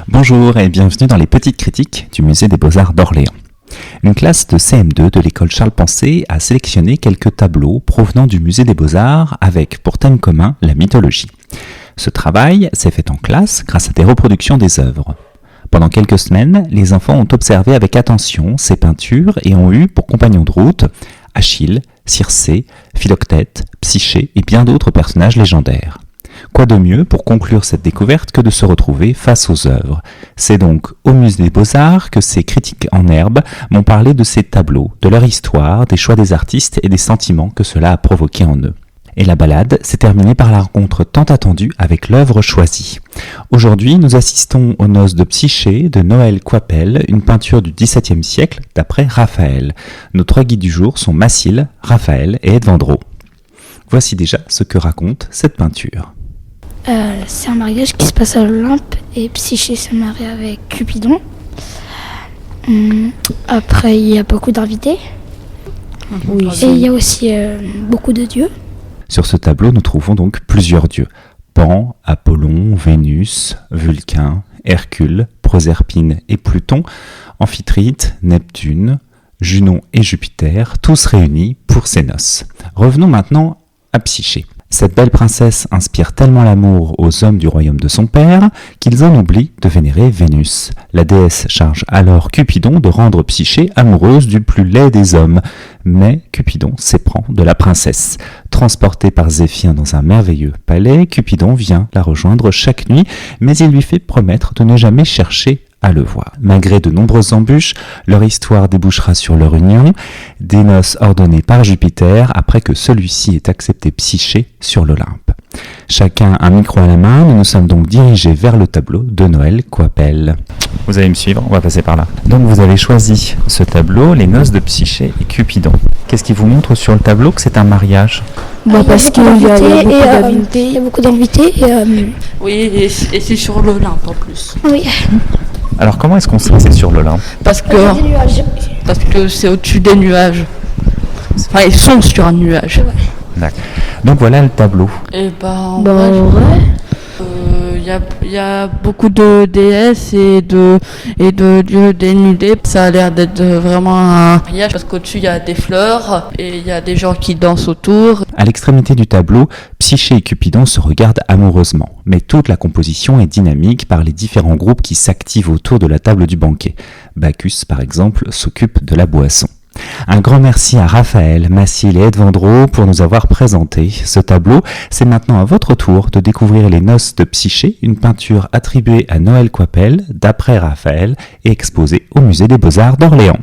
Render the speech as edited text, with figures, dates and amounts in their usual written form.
Bonjour et bienvenue dans les petites critiques du Musée des Beaux-Arts d'Orléans. Une classe de CM2 de l'école Charles Pensée a sélectionné quelques tableaux provenant du Musée des Beaux-Arts avec pour thème commun la mythologie. Ce travail s'est fait en classe grâce à des reproductions des œuvres. Pendant quelques semaines, les enfants ont observé avec attention ces peintures et ont eu pour compagnons de route Achille, Circé, Philoctète, Psyché et bien d'autres personnages légendaires. Quoi de mieux pour conclure cette découverte que de se retrouver face aux œuvres. C'est donc au Musée des Beaux-Arts que ces critiques en herbe m'ont parlé de ces tableaux, de leur histoire, des choix des artistes et des sentiments que cela a provoqué en eux. Et la balade s'est terminée par la rencontre tant attendue avec l'œuvre choisie. Aujourd'hui, nous assistons aux noces de Psyché de Noël Coipel, une peinture du XVIIe siècle d'après Raphaël. Nos trois guides du jour sont Mathilde, Raphaël et Edvandro. Voici déjà ce que raconte cette peinture. C'est un mariage qui se passe à l'Olympe et Psyché se marie avec Cupidon. Après, il y a beaucoup d'invités. Oui, et il y a aussi beaucoup de dieux. Sur ce tableau, nous trouvons donc plusieurs dieux. Pan, Apollon, Vénus, Vulcain, Hercule, Proserpine et Pluton, Amphitrite, Neptune, Junon et Jupiter, tous réunis pour ces noces. Revenons maintenant à Psyché. Cette belle princesse inspire tellement l'amour aux hommes du royaume de son père qu'ils en oublient de vénérer Vénus. La déesse charge alors Cupidon de rendre Psyché amoureuse du plus laid des hommes. Mais Cupidon s'éprend de la princesse. Transporté par Zéphire dans un merveilleux palais, Cupidon vient la rejoindre chaque nuit, mais il lui fait promettre de ne jamais chercher à le voir. Malgré de nombreuses embûches, leur histoire débouchera sur leur union, des noces ordonnées par Jupiter après que celui-ci ait accepté Psyché sur l'Olympe. Chacun un micro à la main, nous nous sommes donc dirigés vers le tableau de Noël Coipel. Vous allez me suivre, on va passer par là. Donc vous avez choisi ce tableau, les noces de Psyché et Cupidon. Qu'est-ce qui vous montre sur le tableau que c'est un mariage ? Parce qu'il y a beaucoup d'invités. Oui, et c'est sur l'Olympe en plus. Oui. Alors comment est-ce qu'on sait que c'est sur l'Olympe ? Parce que c'est au-dessus des nuages. Enfin, ils sont sur un nuage. Ouais. D'accord. Donc voilà le tableau. Et en vrai, il y a beaucoup de déesses et de dieux dénudés. Ça a l'air d'être vraiment un mariage parce qu'au-dessus il y a des fleurs et il y a des gens qui dansent autour. À l'extrémité du tableau, Psyché et Cupidon se regardent amoureusement, mais toute la composition est dynamique par les différents groupes qui s'activent autour de la table du banquet. Bacchus, par exemple, s'occupe de la boisson. Un grand merci à Raphaël, Mathilde et Edvandro pour nous avoir présenté ce tableau. C'est maintenant à votre tour de découvrir les noces de Psyché, une peinture attribuée à Noël Coipel d'après Raphaël et exposée au Musée des Beaux-Arts d'Orléans.